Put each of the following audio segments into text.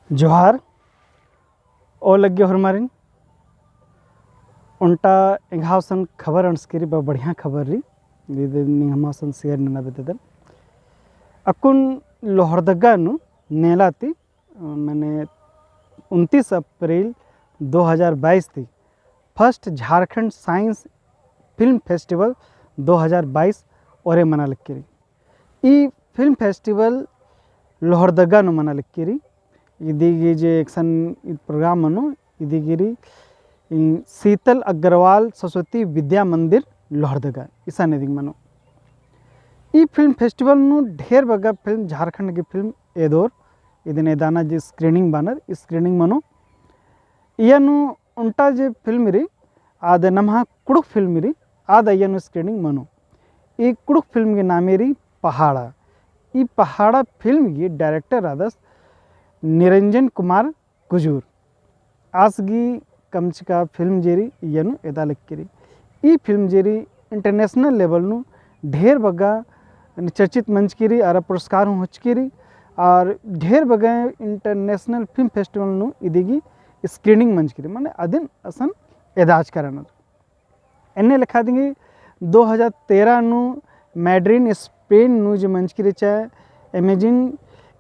जोहार ओ लगे हरमारिन उनटा एंघावसन खबर अनस्केरी बढ़िया खबर री दीदी हमासन शेयर न बेदन अकुन लोहरदग्गा नेलाती मैंने 29 अप्रैल 2022 थी first Jharkhand science film festival 2022 और मना लक्कीरी ई फिल्म फेस्टिवल लोहरदग्गा मना लक्कीरी इदिगी जे एक्शन प्रोग्राम मनो इदिगिरी शीतल अग्रवाल सरस्वती विद्या मंदिर लोहरदग्गा ईसा निधिंग मनो ई फिल्म फेस्टिवल ढेर बगा फिल्म झारखंड की फिल्म एदोर इदन एदाना जे स्क्रीनिंग बानर स्क्रीनिंग मनो इयनु उंटा जे फिल्म री आद नमहा कुड़ुक फिल्म री आद इयनु स्क्रीनिंग मनो ई कुड़ुक फिल्म के नामे री पहाड़ा ई पहाड़ा फिल्म की डायरेक्टर आदस निरंजन कुमार कुजूर आसगी कमचिका फिल्म जेरी यनु एदा लक्कीरी ई फिल्म जेरी इंटरनेशनल लेवल ढेर बगा चर्चित मंच कीरी और पुरस्कार होचकीरी और ढेर बगा इंटरनेशनल फिल्म फेस्टिवल इदिगी स्क्रीनिंग मंच कीरी माने अदिन असन एदाज करन एने लिखा देंगे 2013 मैड्रिड स्पेन जो मंच कीरी चाहे अमेजिंग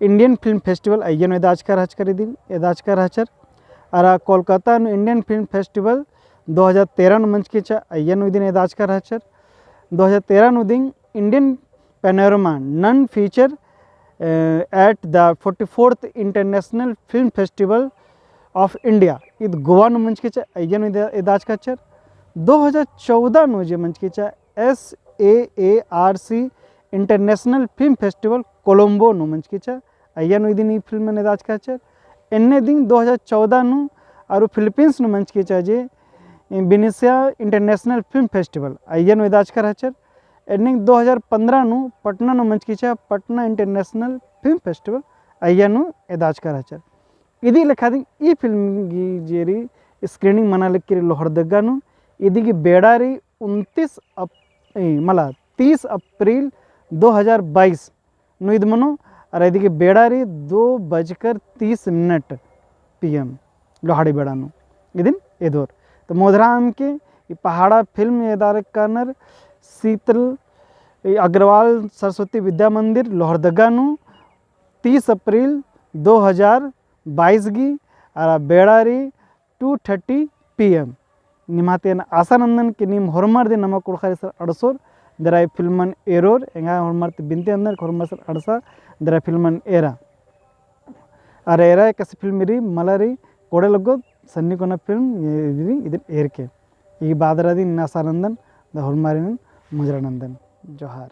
इंडियन फिल्म फेस्टिवल अय्यन एदाज कर हचकर दिन एदाज कर हचर और कोलकाता इंडियन फिल्म फेस्टिवल 2013 मंच के चा अय्यन दिन एदाज कर हचर 2013 दिन Indian panorama non feature at the 44th international film festival of India इद गोवा मंच के चा अय्यन एदाज कर हचर 2014 जो मंच के चा SAARC international film festival Colombo मंच के चा अय्यन दिन फिल्म नेदाज का चर एन्ने दिन 2014 और फिलीपींस मंच के चा जे विनीसिया इंटरनेशनल फिल्म फेस्टिवल अय्यन एदाज कर हचर एन्ने 2015 पटना मंच के चा पटना इंटरनेशनल फिल्म फेस्टिवल अय्यन एदाज कर हचर इदी लेखा दिन ई फिल्म की जेरी स्क्रीनिंग मना लेकर लोहरदग्गा इदी की बेड़ारी 30 अप्रैल 2022 नुद मनो और यदि बेड़ारी 2:30 PM लोहाड़ी बेड़ा इदिन एदोर तो मोधराम के पहाड़ा फिल्म एदार करनर शीतल अग्रवाल सरस्वती विद्या मंदिर लोहरदग्गा 30 अप्रैल 2022 की और बेड़ारी 2:30 PM निमाते आसानंदन के नीम हरमर दिन नमक कुड़खारी सर अड़सोर दराई फिल्मन एरोर एंगा हरमर बिनते अंदर हरमर सर अड़सा दराई फिल्मन एरा और एरा कैसे फिल्म री मलरी कोड़े लगो सन्नी कोना फिल्म इधर एर के ये बादरा दिन आसानंदन द हरमारिन मुजरानंदन जोहार।